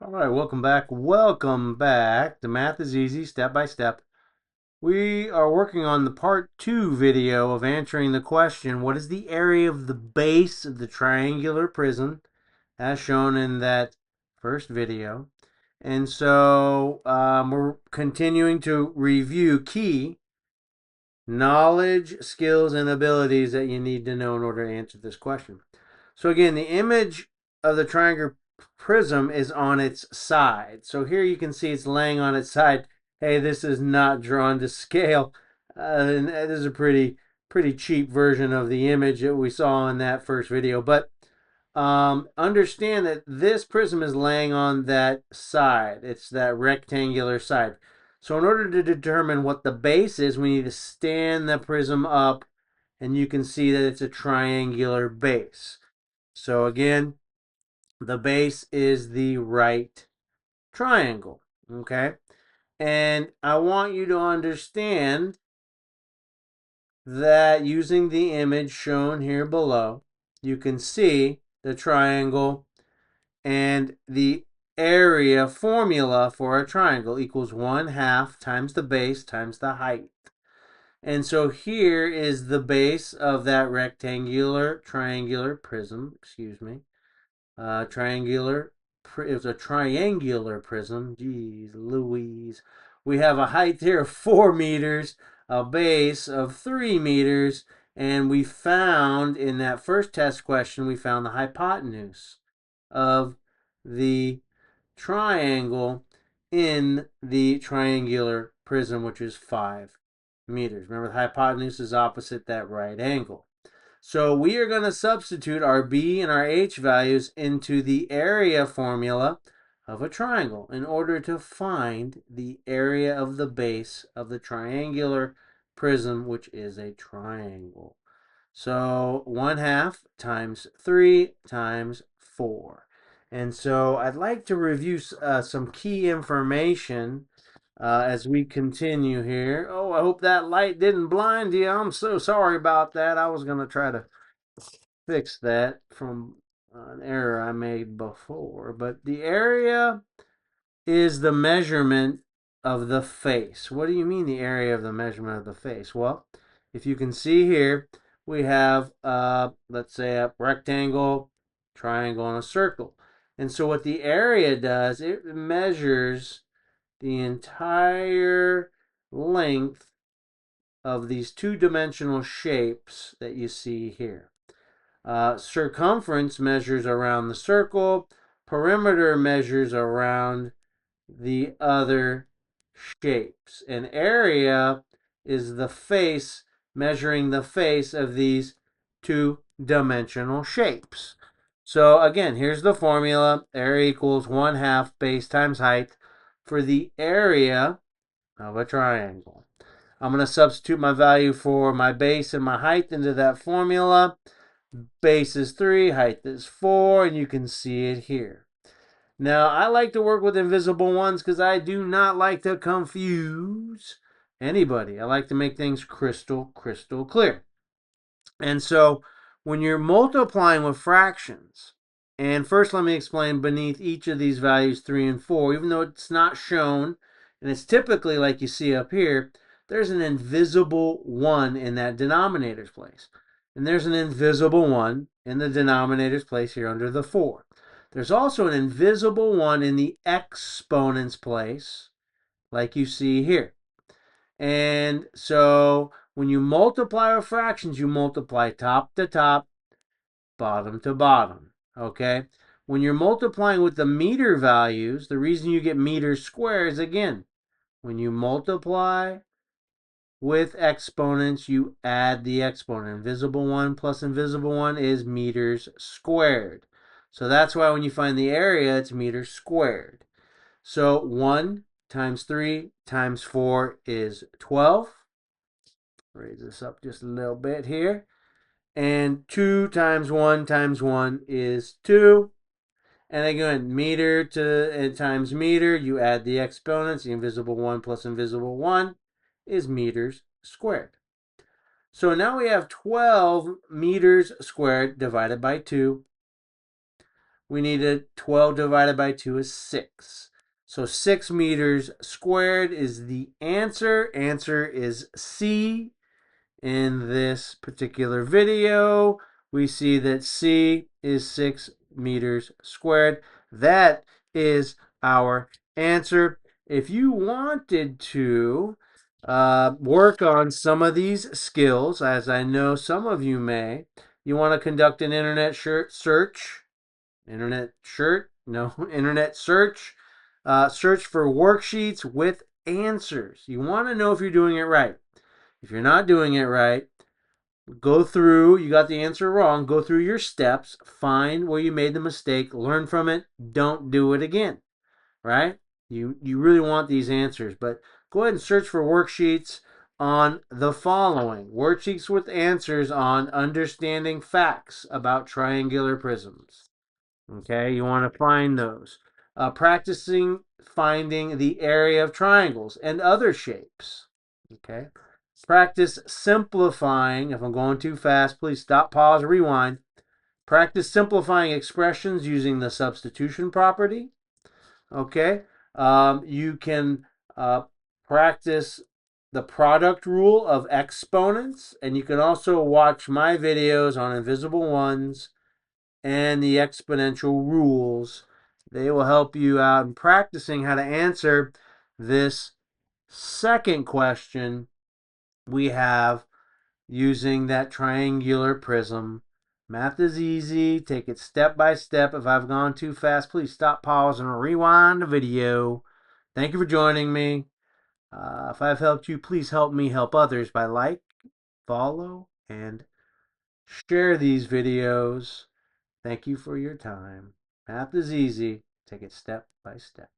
All right, welcome back. Welcome back. The math is easy, step by step. We are working on the part 2 video of answering the question, what is the area of the base of the triangular prism, as shown in that first video. And so we're continuing to review key knowledge, skills, and abilities that you need to know in order to answer this question. So again, the image of the triangular prism is on its side. So here you can see it's laying on its side. Hey, this is not drawn to scale. And that is a pretty cheap version of the image that we saw in that first video. But understand that this prism is laying on that side. It's that rectangular side. So in order to determine what the base is, we need to stand the prism up, and you can see that it's a triangular base. So again, the base is the right triangle, okay? And I want you to understand that using the image shown here below, you can see the triangle, and the area formula for a triangle equals 1/2 times the base times the height. And so here is the base of that triangular prism, excuse me. It was a triangular prism. Geez Louise. We have a height here of 4 meters, a base of 3 meters, and we found in that first test question, we found the hypotenuse of the triangle in the triangular prism, which is 5 meters. Remember, the hypotenuse is opposite that right angle. So we are going to substitute our B and our H values into the area formula of a triangle in order to find the area of the base of the triangular prism, which is a triangle. So 1/2 times 3 times 4. And so I'd like to review some key information as we continue here. Oh, I hope that light didn't blind you. I'm so sorry about that. I was going to try to fix that from an error I made before. But the area is the measurement of the face. What do you mean the area of the measurement of the face? Well, if you can see here, we have, let's say, a rectangle, triangle, and a circle. And so what the area does, it measures the entire length of these two-dimensional shapes that you see here. Circumference measures around the circle. Perimeter measures around the other shapes. And area is the face, measuring the face of these two-dimensional shapes. So again, here's the formula. Area equals 1/2 base times height for the area of a triangle. I'm going to substitute my value for my base and my height into that formula. Base is 3, height is 4, and you can see it here. Now, I like to work with invisible ones because I do not like to confuse anybody. I like to make things crystal clear. And so, when you're multiplying with fractions, and first let me explain beneath each of these values 3 and 4, even though it's not shown, and it's typically like you see up here, there's an invisible 1 in that denominator's place. And there's an invisible 1 in the denominator's place here under the 4. There's also an invisible 1 in the exponent's place, like you see here. And so when you multiply with fractions, you multiply top to top, bottom to bottom, okay? When you're multiplying with the meter values, the reason you get meters squared is, again, when you multiply with exponents, you add the exponent. Invisible 1 plus invisible 1 is meters squared. So that's why when you find the area, it's meters squared. So 1 times 3 times 4 is 12. Raise this up just a little bit here. And 2 times 1 is 2. And again, meter times meter, you add the exponents. The invisible 1 plus invisible 1 is meters squared. So now we have 12 meters squared divided by 2. we needed 12 divided by 2 is 6. So 6 meters squared is the answer. Answer is C. In this particular video, we see that C is 6 meters squared. That is our answer. If you wanted to work on some of these skills, as I know some of you may, you want to conduct an internet search. Internet search? No, internet search. Search for worksheets with answers. You want to know if you're doing it right. If you're not doing it right, go through, you got the answer wrong, go through your steps, find where you made the mistake, learn from it, don't do it again, right? You really want these answers, but go ahead and search for worksheets on the following. Worksheets with answers on understanding facts about triangular prisms. Okay, you want to find those. Practicing finding the area of triangles and other shapes. Okay. Practice simplifying. If I'm going too fast, please stop, pause, rewind. Practice simplifying expressions using the substitution property. Okay. You can practice the product rule of exponents, and you can also watch my videos on invisible ones and the exponential rules. They will help you out in practicing how to answer this second question we have using that triangular prism. Math is easy. Take it step by step. If I've gone too fast, please stop, pause, and rewind the video. Thank you for joining me. If I've helped you, please help me help others by like, follow, and share these videos. Thank you for your time. Math is easy. Take it step by step.